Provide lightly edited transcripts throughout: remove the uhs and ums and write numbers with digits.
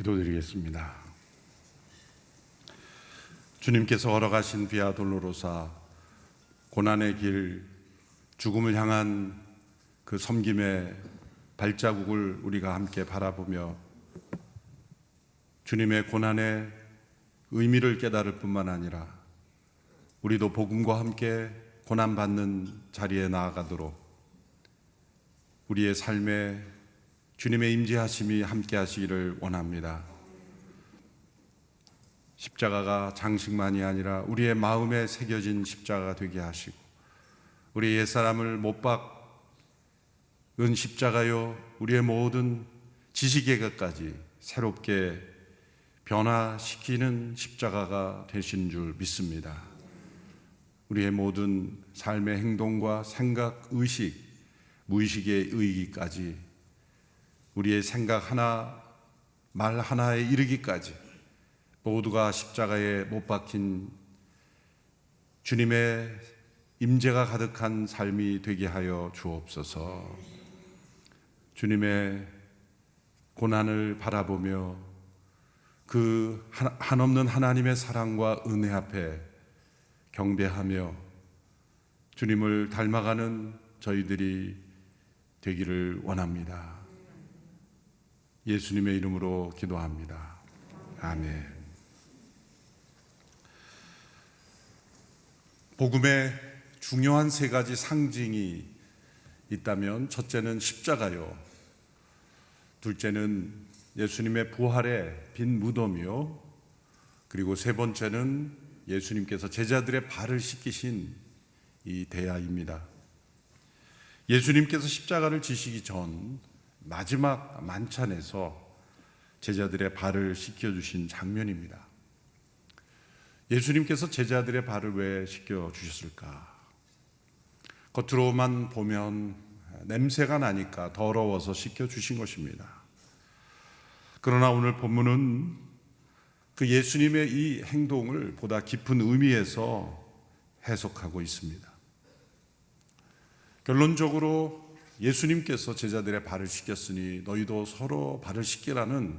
기도드리겠습니다. 주님께서 걸어가신 비아 돌로로사 고난의 길, 죽음을 향한 그 섬김의 발자국을 우리가 함께 바라보며 주님의 고난의 의미를 깨달을 뿐만 아니라 우리도 복음과 함께 고난받는 자리에 나아가도록 우리의 삶에 주님의 임재하심이 함께 하시기를 원합니다. 십자가가 장식만이 아니라 우리의 마음에 새겨진 십자가가 되게 하시고 우리 옛사람을 못 박은 십자가요 우리의 모든 지식에까지 새롭게 변화시키는 십자가가 되신 줄 믿습니다. 우리의 모든 삶의 행동과 생각, 의식, 무의식의 의기까지 우리의 생각 하나, 말 하나에 이르기까지 모두가 십자가에 못 박힌 주님의 임재가 가득한 삶이 되게 하여 주옵소서. 주님의 고난을 바라보며 그 한없는 하나님의 사랑과 은혜 앞에 경배하며 주님을 닮아가는 저희들이 되기를 원합니다. 예수님의 이름으로 기도합니다. 아멘. 복음에 중요한 세 가지 상징이 있다면 첫째는 십자가요, 둘째는 예수님의 부활의 빈 무덤이요, 그리고 세 번째는 예수님께서 제자들의 발을 씻기신 이 대야입니다. 예수님께서 십자가를 지시기 전 마지막 만찬에서 제자들의 발을 씻겨주신 장면입니다. 예수님께서 제자들의 발을 왜 씻겨주셨을까? 겉으로만 보면 냄새가 나니까 더러워서 씻겨주신 것입니다. 그러나 오늘 본문은 그 예수님의 이 행동을 보다 깊은 의미에서 해석하고 있습니다. 결론적으로 예수님께서 제자들의 발을 씻겼으니 너희도 서로 발을 씻기라는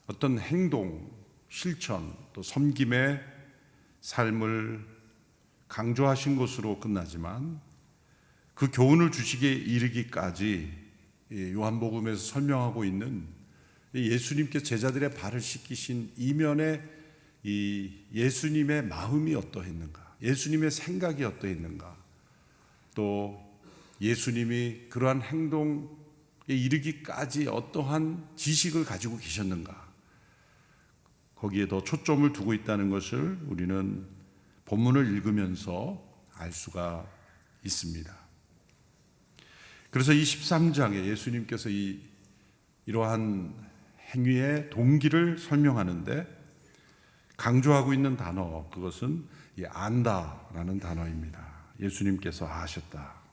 어떤 행동, 실천, 또 섬김의 삶을 강조하신 것으로 끝나지만 그 교훈을 주시기에 이르기까지 요한복음에서 설명하고 있는 예수님께 제자들의 발을 씻기신 이면에 이 예수님의 마음이 어떠했는가, 예수님의 생각이 어떠했는가, 또 예수님이 그러한 행동에 이르기까지 어떠한 지식을 가지고 계셨는가, 거기에 더 초점을 두고 있다는 것을 우리는 본문을 읽으면서 알 수가 있습니다. 그래서 이 13장에 예수님께서 이러한 행위의 동기를 설명하는데 강조하고 있는 단어, 그것은 이 안다라는 단어입니다. 예수님께서 아셨다.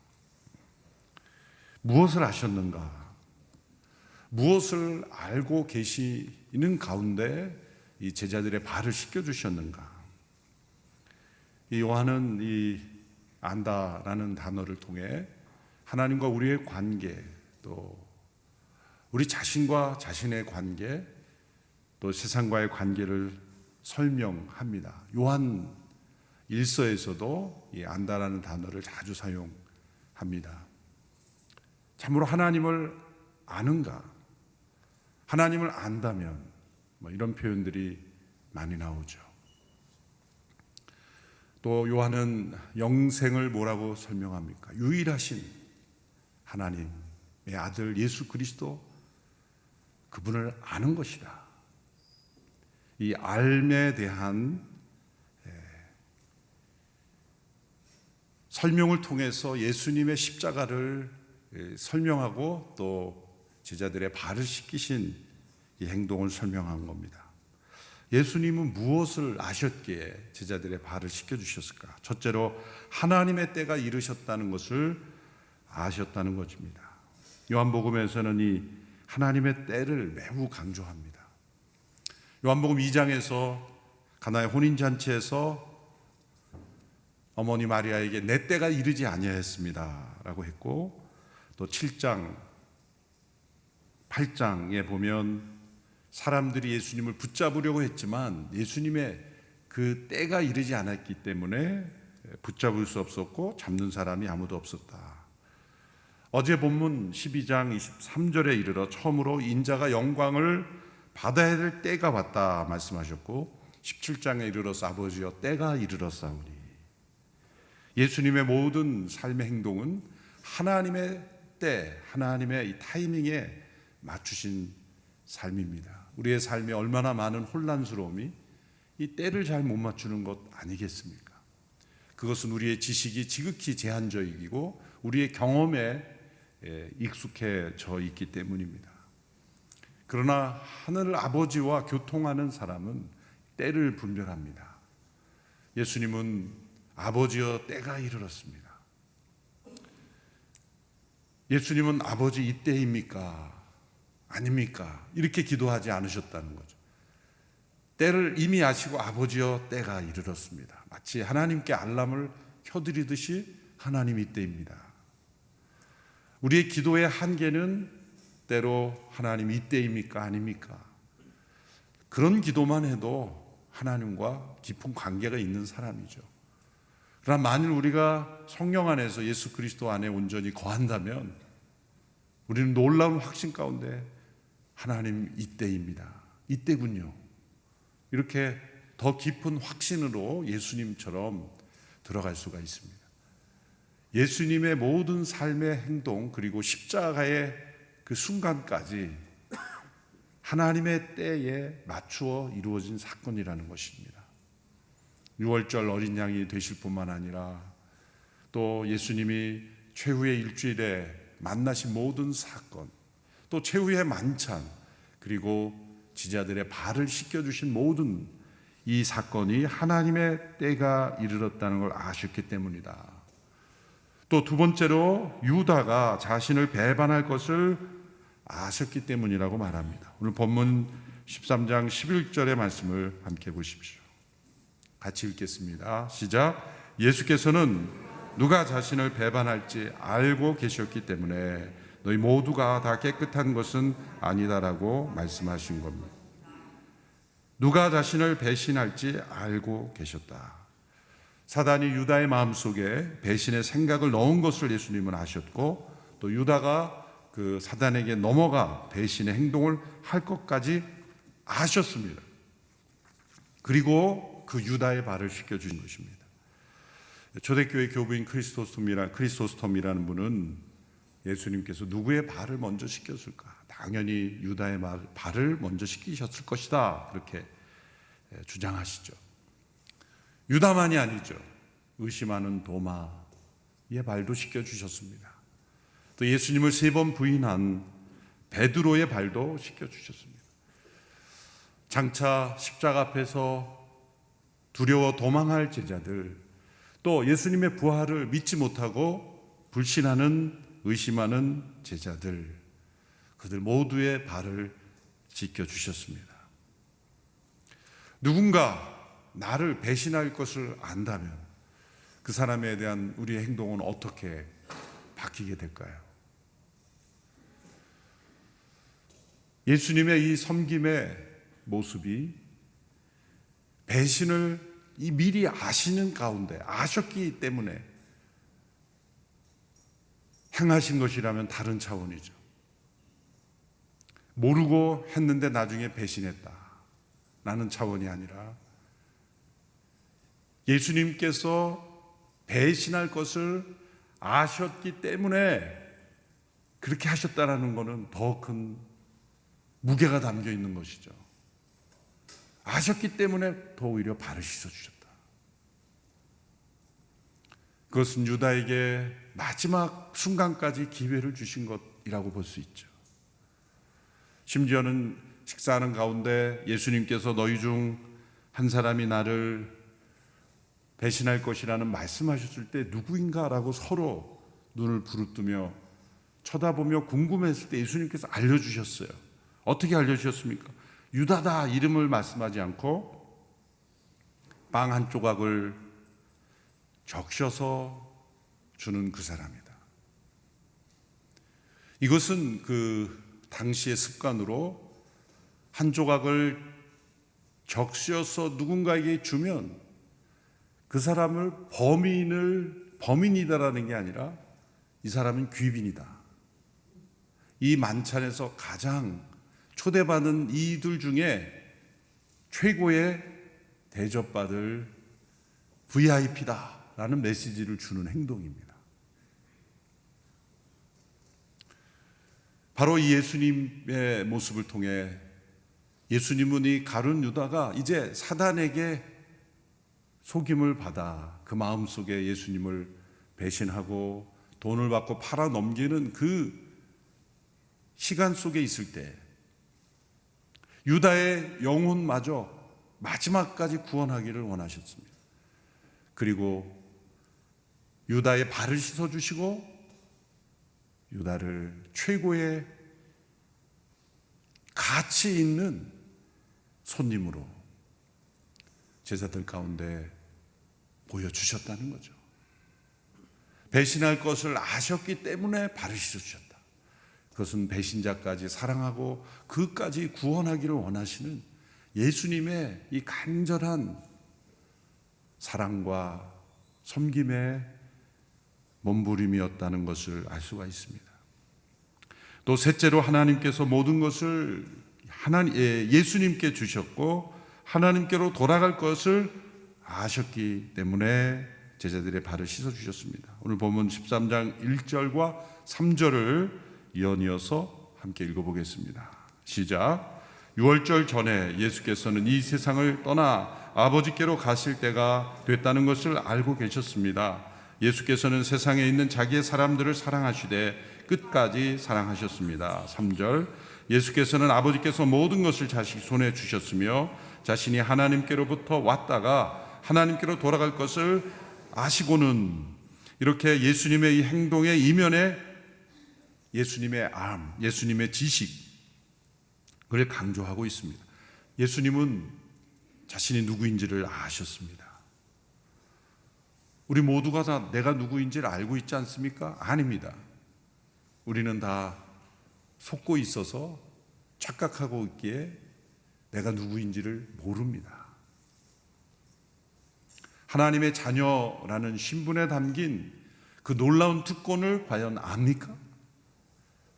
무엇을 아셨는가? 무엇을 알고 계시는 가운데 이 제자들의 발을 씻겨주셨는가? 이 요한은 이 안다라는 단어를 통해 하나님과 우리의 관계, 또 우리 자신과 자신의 관계, 또 세상과의 관계를 설명합니다. 요한 1서에서도 이 안다라는 단어를 자주 사용합니다. 참으로 하나님을 아는가? 하나님을 안다면 이런 표현들이 많이 나오죠. 또 요한은 영생을 뭐라고 설명합니까? 유일하신 하나님의 아들 예수 그리스도, 그분을 아는 것이다. 이 알에 대한 설명을 통해서 예수님의 십자가를 설명하고 또 제자들의 발을 씻기신 이 행동을 설명한 겁니다. 예수님은 무엇을 아셨기에 제자들의 발을 씻겨주셨을까? 첫째로 하나님의 때가 이르셨다는 것을 아셨다는 것입니다. 요한복음에서는 이 하나님의 때를 매우 강조합니다. 요한복음 2장에서 가나의 혼인잔치에서 어머니 마리아에게 내 때가 이르지 아니하였습니다 라고 했고, 또 7장, 8장에 보면 사람들이 예수님을 붙잡으려고 했지만 예수님의 그 때가 이르지 않았기 때문에 붙잡을 수 없었고 잡는 사람이 아무도 없었다. 어제 본문 12장 23절에 이르러 처음으로 인자가 영광을 받아야 될 때가 왔다 말씀하셨고 17장에 이르러서 아버지여 때가 이르렀사오니, 예수님의 모든 삶의 행동은 하나님의 때, 하나님의 이 타이밍에 맞추신 삶입니다. 우리의 삶에 얼마나 많은 혼란스러움이 이 때를 잘 못 맞추는 것 아니겠습니까? 그것은 우리의 지식이 지극히 제한적이고 우리의 경험에 익숙해져 있기 때문입니다. 그러나 하늘 아버지와 교통하는 사람은 때를 분별합니다. 예수님은 아버지여 때가 이르렀습니다. 예수님은 아버지 이때입니까? 아닙니까? 이렇게 기도하지 않으셨다는 거죠. 때를 이미 아시고 아버지여 때가 이르렀습니다. 마치 하나님께 알람을 켜드리듯이 하나님 이때입니다. 우리의 기도의 한계는 때로 하나님 이때입니까? 아닙니까? 그런 기도만 해도 하나님과 깊은 관계가 있는 사람이죠. 그러나 만일 우리가 성령 안에서 예수 그리스도 안에 온전히 거한다면 우리는 놀라운 확신 가운데 하나님 이때입니다. 이때군요. 이렇게 더 깊은 확신으로 예수님처럼 들어갈 수가 있습니다. 예수님의 모든 삶의 행동 그리고 십자가의 그 순간까지 하나님의 때에 맞추어 이루어진 사건이라는 것입니다. 6월절 어린 양이 되실 뿐만 아니라 또 예수님이 최후의 일주일에 만나신 모든 사건, 또 최후의 만찬, 그리고 지자들의 발을 씻겨주신 모든 이 사건이 하나님의 때가 이르렀다는 걸 아셨기 때문이다. 또 두 번째로 유다가 자신을 배반할 것을 아셨기 때문이라고 말합니다. 오늘 본문 13장 11절의 말씀을 함께 보십시오. 같이 읽겠습니다. 시작. 예수께서는 누가 자신을 배반할지 알고 계셨기 때문에 너희 모두가 다 깨끗한 것은 아니다라고 말씀하신 겁니다. 누가 자신을 배신할지 알고 계셨다. 사단이 유다의 마음속에 배신의 생각을 넣은 것을 예수님은 아셨고, 또 유다가 그 사단에게 넘어가 배신의 행동을 할 것까지 아셨습니다. 그리고 그 유다의 발을 씻겨주신 것입니다. 초대교회 교부인 크리스토스톰이라는 분은 예수님께서 누구의 발을 먼저 씻겼을까? 당연히 유다의 발을 먼저 씻기셨을 것이다, 그렇게 주장하시죠. 유다만이 아니죠. 의심하는 도마의 발도 씻겨주셨습니다. 또 예수님을 3번 부인한 베드로의 발도 씻겨주셨습니다. 장차 십자가 앞에서 두려워 도망할 제자들, 또 예수님의 부활을 믿지 못하고 불신하는, 의심하는 제자들, 그들 모두의 발을 씻겨주셨습니다. 누군가 나를 배신할 것을 안다면 그 사람에 대한 우리의 행동은 어떻게 바뀌게 될까요? 예수님의 이 섬김의 모습이 배신을 미리 아시는 가운데, 아셨기 때문에 행하신 것이라면 다른 차원이죠. 모르고 했는데 나중에 배신했다 라는 차원이 아니라 예수님께서 배신할 것을 아셨기 때문에 그렇게 하셨다라는 것은 더 큰 무게가 담겨 있는 것이죠. 아셨기 때문에 더 오히려 발을 씻어주셨다. 그것은 유다에게 마지막 순간까지 기회를 주신 것이라고 볼 수 있죠. 심지어는 식사하는 가운데 예수님께서 너희 중 한 사람이 나를 배신할 것이라는 말씀하셨을 때 누구인가라고 서로 눈을 부릅뜨며 쳐다보며 궁금했을 때 예수님께서 알려주셨어요. 어떻게 알려주셨습니까? 유다다 이름을 말씀하지 않고 빵 한 조각을 적셔서 주는 그 사람이다. 이것은 그 당시의 습관으로 한 조각을 적셔서 누군가에게 주면 그 사람을 범인이다라는 게 아니라 이 사람은 귀빈이다. 이 만찬에서 가장 초대받은 이들 중에 최고의 대접받을 VIP다라는 메시지를 주는 행동입니다. 바로 이 예수님의 모습을 통해 예수님은 이 가룟 유다가 이제 사단에게 속임을 받아 그 마음속에 예수님을 배신하고 돈을 받고 팔아 넘기는 그 시간 속에 있을 때 유다의 영혼마저 마지막까지 구원하기를 원하셨습니다. 그리고 유다의 발을 씻어주시고 유다를 최고의 가치 있는 손님으로 제자들 가운데 보여주셨다는 거죠. 배신할 것을 아셨기 때문에 발을 씻어주셨다. 그것은 배신자까지 사랑하고 그까지 구원하기를 원하시는 예수님의 이 간절한 사랑과 섬김의 몸부림이었다는 것을 알 수가 있습니다. 또 셋째로 하나님께서 모든 것을 예수님께 주셨고 하나님께로 돌아갈 것을 아셨기 때문에 제자들의 발을 씻어주셨습니다. 오늘 본문 13장 1절과 3절을 이어서 함께 읽어보겠습니다. 시작. 유월절 전에 예수께서는 이 세상을 떠나 아버지께로 가실 때가 됐다는 것을 알고 계셨습니다. 예수께서는 세상에 있는 자기의 사람들을 사랑하시되 끝까지 사랑하셨습니다. 3절. 예수께서는 아버지께서 모든 것을 자식 손에 주셨으며 자신이 하나님께로부터 왔다가 하나님께로 돌아갈 것을 아시고는, 이렇게 예수님의 이 행동의 이면에 예수님의 암, 예수님의 지식, 그걸 강조하고 있습니다. 예수님은 자신이 누구인지를 아셨습니다. 우리 모두가 다 내가 누구인지를 알고 있지 않습니까? 아닙니다. 우리는 다 속고 있어서 착각하고 있기에 내가 누구인지를 모릅니다. 하나님의 자녀라는 신분에 담긴 그 놀라운 특권을 과연 압니까?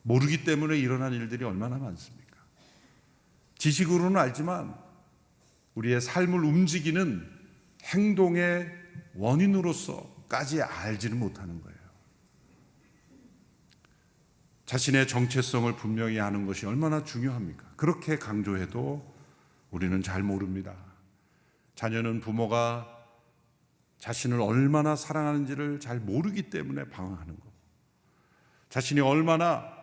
모르기 때문에 일어난 일들이 얼마나 많습니까? 지식으로는 알지만 우리의 삶을 움직이는 행동의 원인으로서까지 알지는 못하는 거예요. 자신의 정체성을 분명히 아는 것이 얼마나 중요합니까? 그렇게 강조해도 우리는 잘 모릅니다. 자녀는 부모가 자신을 얼마나 사랑하는지를 잘 모르기 때문에 방황하는 거고, 자신이 얼마나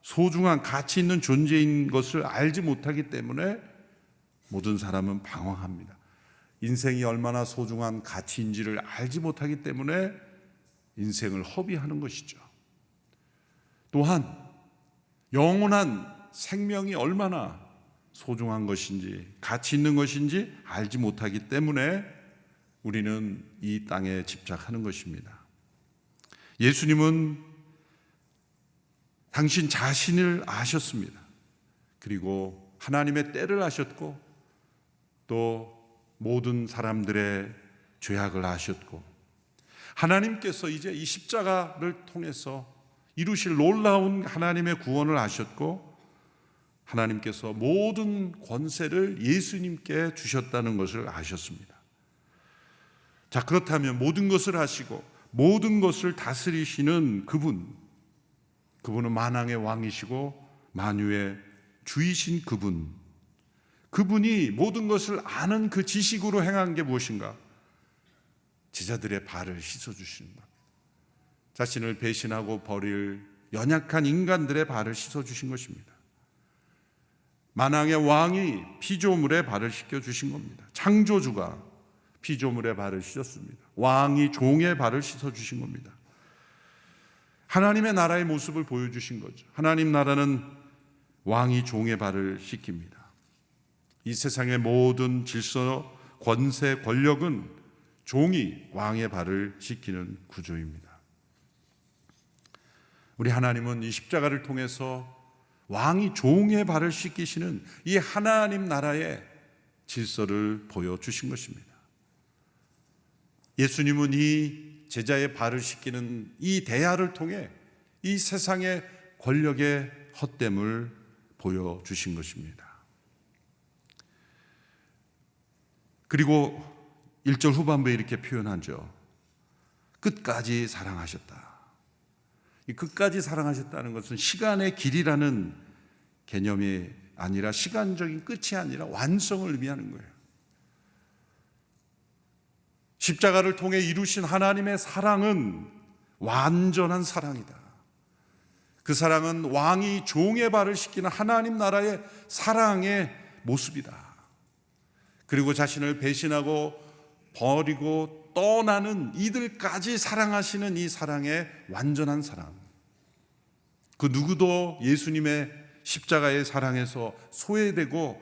소중한 가치 있는 존재인 것을 알지 못하기 때문에 모든 사람은 방황합니다. 인생이 얼마나 소중한 가치인지를 알지 못하기 때문에 인생을 허비하는 것이죠. 또한 영원한 생명이 얼마나 소중한 것인지, 가치 있는 것인지 알지 못하기 때문에 우리는 이 땅에 집착하는 것입니다. 예수님은 당신 자신을 아셨습니다. 그리고 하나님의 때를 아셨고 또 모든 사람들의 죄악을 아셨고, 하나님께서 이제 이 십자가를 통해서 이루실 놀라운 하나님의 구원을 아셨고, 하나님께서 모든 권세를 예수님께 주셨다는 것을 아셨습니다. 자, 그렇다면 모든 것을 하시고 모든 것을 다스리시는 그분은 만왕의 왕이시고 만유의 주이신 그분이 모든 것을 아는 그 지식으로 행한 게 무엇인가? 제자들의 발을 씻어주시는 겁니다. 자신을 배신하고 버릴 연약한 인간들의 발을 씻어주신 것입니다. 만왕의 왕이 피조물의 발을 씻겨주신 겁니다. 창조주가 피조물의 발을 씻었습니다. 왕이 종의 발을 씻어주신 겁니다. 하나님의 나라의 모습을 보여주신 거죠. 하나님 나라는 왕이 종의 발을 씻깁니다. 이 세상의 모든 질서, 권세, 권력은 종이 왕의 발을 씻기는 구조입니다. 우리 하나님은 이 십자가를 통해서 왕이 종의 발을 씻기시는 이 하나님 나라의 질서를 보여주신 것입니다. 예수님은 이 제자의 발을 씻기는 이 대야를 통해 이 세상의 권력의 헛됨을 보여주신 것입니다. 그리고 1절 후반부에 이렇게 표현하죠. 끝까지 사랑하셨다. 이 끝까지 사랑하셨다는 것은 시간의 길이라는 개념이 아니라 시간적인 끝이 아니라 완성을 의미하는 거예요. 십자가를 통해 이루신 하나님의 사랑은 완전한 사랑이다. 그 사랑은 왕이 종의 발을 씻기는 하나님 나라의 사랑의 모습이다. 그리고 자신을 배신하고 버리고 떠나는 이들까지 사랑하시는 이 사랑의 완전한 사랑. 그 누구도 예수님의 십자가의 사랑에서 소외되고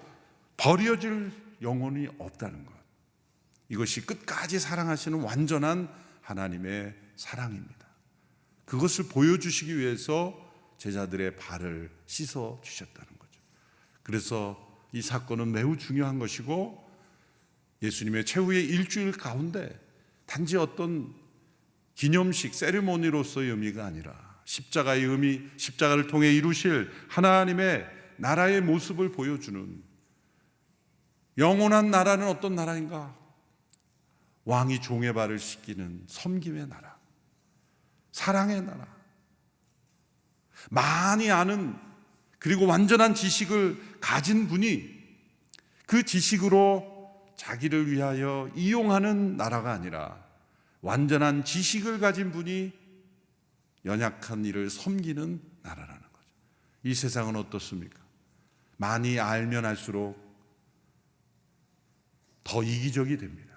버려질 영혼이 없다는 것. 이것이 끝까지 사랑하시는 완전한 하나님의 사랑입니다. 그것을 보여주시기 위해서 제자들의 발을 씻어 주셨다는 거죠. 그래서 이 사건은 매우 중요한 것이고 예수님의 최후의 일주일 가운데 단지 어떤 기념식, 세리머니로서의 의미가 아니라 십자가의 의미, 십자가를 통해 이루실 하나님의 나라의 모습을 보여주는 영원한 나라는 어떤 나라인가? 왕이 종의 발을 씻기는 섬김의 나라, 사랑의 나라. 많이 아는 그리고 완전한 지식을 가진 분이 그 지식으로 자기를 위하여 이용하는 나라가 아니라 완전한 지식을 가진 분이 연약한 이를 섬기는 나라라는 거죠. 이 세상은 어떻습니까? 많이 알면 알수록 더 이기적이 됩니다.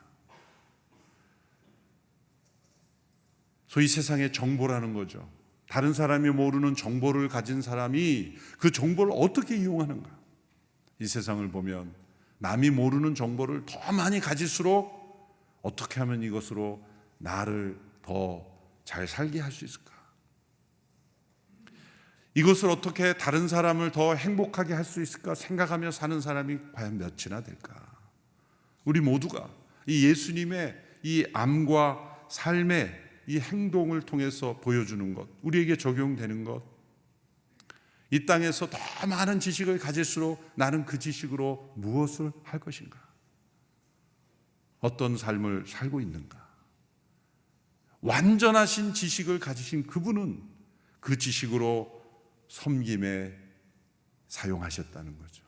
소위 세상의 정보라는 거죠. 다른 사람이 모르는 정보를 가진 사람이 그 정보를 어떻게 이용하는가? 이 세상을 보면 남이 모르는 정보를 더 많이 가질수록 어떻게 하면 이것으로 나를 더 잘 살게 할 수 있을까? 이것을 어떻게 다른 사람을 더 행복하게 할 수 있을까 생각하며 사는 사람이 과연 몇이나 될까? 우리 모두가 이 예수님의 이 암과 삶의 이 행동을 통해서 보여주는 것, 우리에게 적용되는 것, 이 땅에서 더 많은 지식을 가질수록 나는 그 지식으로 무엇을 할 것인가? 어떤 삶을 살고 있는가? 완전하신 지식을 가지신 그분은 그 지식으로 섬김에 사용하셨다는 거죠.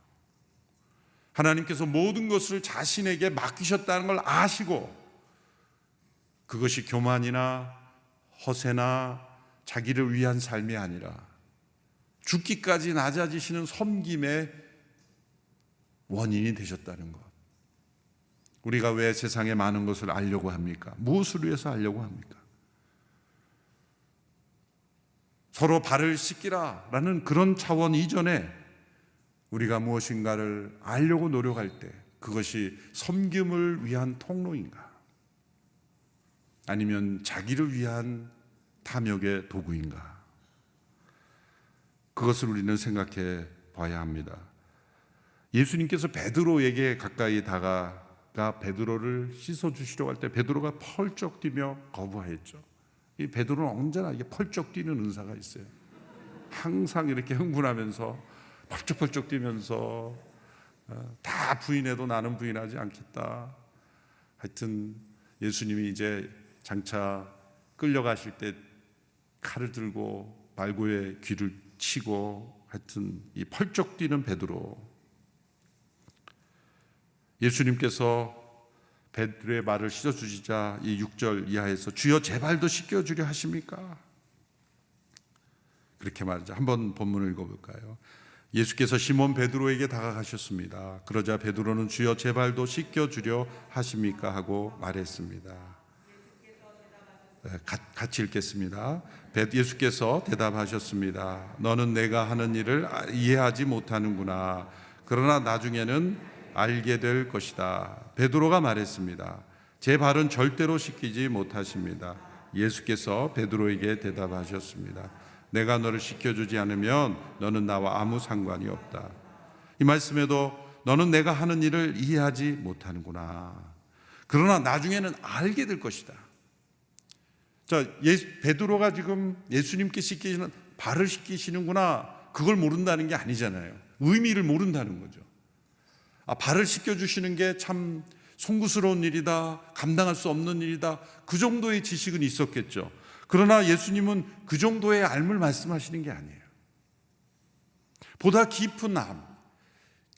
하나님께서 모든 것을 자신에게 맡기셨다는 걸 아시고 그것이 교만이나 허세나 자기를 위한 삶이 아니라 죽기까지 낮아지시는 섬김의 원인이 되셨다는 것. 우리가 왜 세상에 많은 것을 알려고 합니까? 무엇을 위해서 알려고 합니까? 서로 발을 씻기라라는 그런 차원 이전에 우리가 무엇인가를 알려고 노력할 때 그것이 섬김을 위한 통로인가? 아니면 자기를 위한 탐욕의 도구인가? 그것을 우리는 생각해 봐야 합니다. 예수님께서 베드로에게 가까이 다가가 베드로를 씻어주시려고 할 때 베드로가 펄쩍 뛰며 거부하였죠. 이 베드로는 언제나 이게 펄쩍 뛰는 은사가 있어요. 항상 이렇게 흥분하면서 펄쩍펄쩍 뛰면서 다 부인해도 나는 부인하지 않겠다. 하여튼 예수님이 이제 장차 끌려가실 때 칼을 들고 말고의 귀를 치고 하여튼 이 펄쩍 뛰는 베드로. 예수님께서 베드로의 발을 씻어주시자 이 6절 이하에서 주여 제 발도 씻겨주려 하십니까? 그렇게 말하자. 한번 본문을 읽어볼까요? 예수께서 시몬 베드로에게 다가가셨습니다. 그러자 베드로는 주여 제 발도 씻겨주려 하십니까? 하고 말했습니다. 같이 읽겠습니다. 예수께서 대답하셨습니다. 너는 내가 하는 일을 이해하지 못하는구나. 그러나 나중에는 알게 될 것이다. 베드로가 말했습니다. 제 발은 절대로 씻기지 못하십니다. 예수께서 베드로에게 대답하셨습니다. 내가 너를 씻겨주지 않으면 너는 나와 아무 상관이 없다. 이 말씀에도 너는 내가 하는 일을 이해하지 못하는구나. 그러나 나중에는 알게 될 것이다. 자, 베드로가 지금 예수님께 씻기시는 발을 씻기시는구나, 그걸 모른다는 게 아니잖아요. 의미를 모른다는 거죠. 발을 씻겨주시는 게 참 송구스러운 일이다, 감당할 수 없는 일이다, 그 정도의 지식은 있었겠죠. 그러나 예수님은 그 정도의 알물 말씀하시는 게 아니에요. 보다 깊은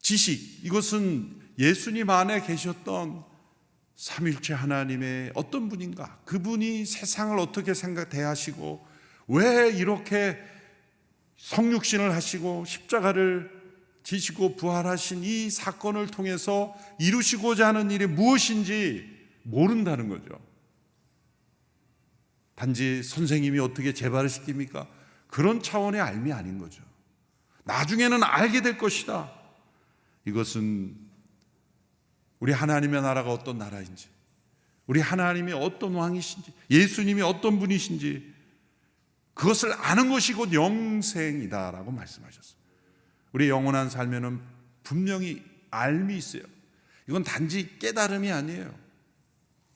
지식, 이것은 예수님 안에 계셨던 삼위일체 하나님의 어떤 분인가, 그분이 세상을 어떻게 대하시고 왜 이렇게 성육신을 하시고 십자가를 지시고 부활하신 이 사건을 통해서 이루시고자 하는 일이 무엇인지 모른다는 거죠. 단지 선생님이 어떻게 재발을 시킵니까? 그런 차원의 알미 아닌 거죠. 나중에는 알게 될 것이다. 이것은 우리 하나님의 나라가 어떤 나라인지, 우리 하나님이 어떤 왕이신지, 예수님이 어떤 분이신지, 그것을 아는 것이 곧 영생이다라고 말씀하셨어요. 우리 영원한 삶에는 분명히 알미 있어요. 이건 단지 깨달음이 아니에요.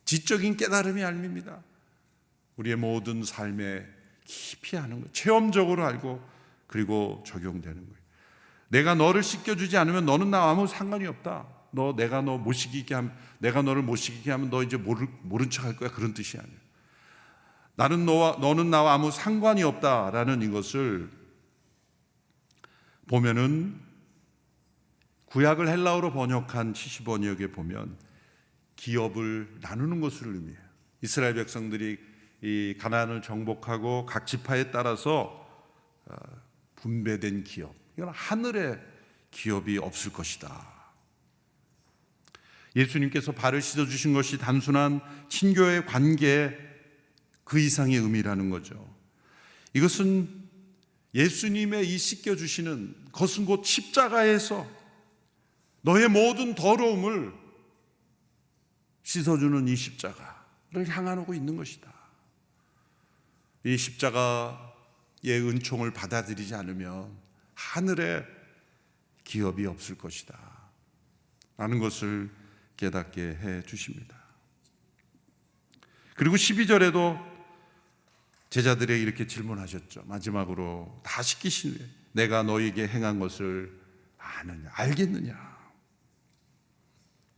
지적인 깨달음이 알미입니다. 우리의 모든 삶에 깊이 아는 거예요. 체험적으로 알고 그리고 적용되는 거예요. 내가 너를 씻겨주지 않으면 너는 나와 아무 상관이 없다. 내가 너 못 씻기게 하면, 내가 너를 못 씻기게 하면 너 이제 모른 척 할 거야, 그런 뜻이 아니에요. 너는 나와 아무 상관이 없다라는 이것을 보면은 구약을 헬라어로 번역한 70번역에 보면 기업을 나누는 것을 의미해요. 이스라엘 백성들이 이 가나안을 정복하고 각 지파에 따라서 분배된 기업, 이건 하늘의 기업이 없을 것이다. 예수님께서 발을 씻어주신 것이 단순한 친교의 관계 그 이상의 의미라는 거죠. 이것은 예수님의 이 씻겨주시는 것은 곧 십자가에서 너의 모든 더러움을 씻어주는 이 십자가를 향하고 있는 것이다. 이 십자가의 은총을 받아들이지 않으면 하늘에 기업이 없을 것이다 라는 것을 깨닫게 해 주십니다. 그리고 12절에도 제자들에게 이렇게 질문하셨죠. 마지막으로 다 시키신 후에 내가 너에게 행한 것을 아느냐, 알겠느냐,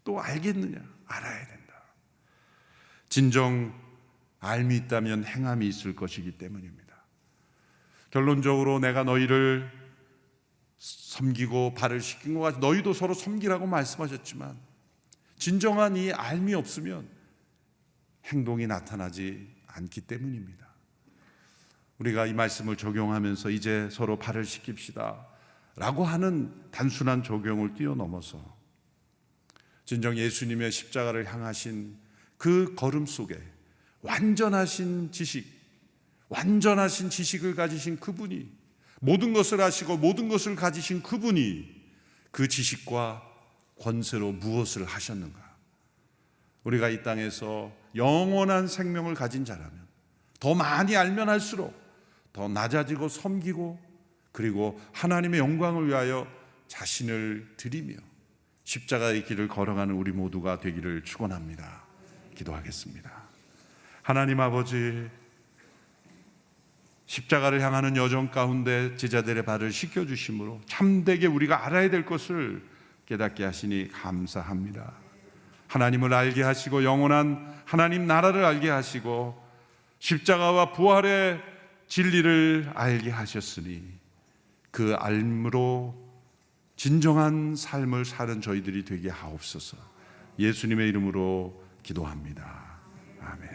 또 알겠느냐, 알아야 된다. 진정 알미 있다면 행함이 있을 것이기 때문입니다. 결론적으로 내가 너희를 섬기고 발을 씻긴 것 같이 너희도 서로 섬기라고 말씀하셨지만 진정한 이 알미 없으면 행동이 나타나지 않기 때문입니다. 우리가 이 말씀을 적용하면서 이제 서로 발을 씻깁시다 라고 하는 단순한 적용을 뛰어넘어서 진정 예수님의 십자가를 향하신 그 걸음 속에 완전하신 지식을 가지신 그분이, 모든 것을 아시고 모든 것을 가지신 그분이 그 지식과 권세로 무엇을 하셨는가? 우리가 이 땅에서 영원한 생명을 가진 자라면 더 많이 알면 할수록 더 낮아지고 섬기고 그리고 하나님의 영광을 위하여 자신을 드리며 십자가의 길을 걸어가는 우리 모두가 되기를 축원합니다. 기도하겠습니다. 하나님 아버지, 십자가를 향하는 여정 가운데 제자들의 발을 씻겨주심으로 참되게 우리가 알아야 될 것을 깨닫게 하시니 감사합니다. 하나님을 알게 하시고 영원한 하나님 나라를 알게 하시고 십자가와 부활의 진리를 알게 하셨으니 그 알므로 진정한 삶을 사는 저희들이 되게 하옵소서. 예수님의 이름으로 기도합니다. 아멘.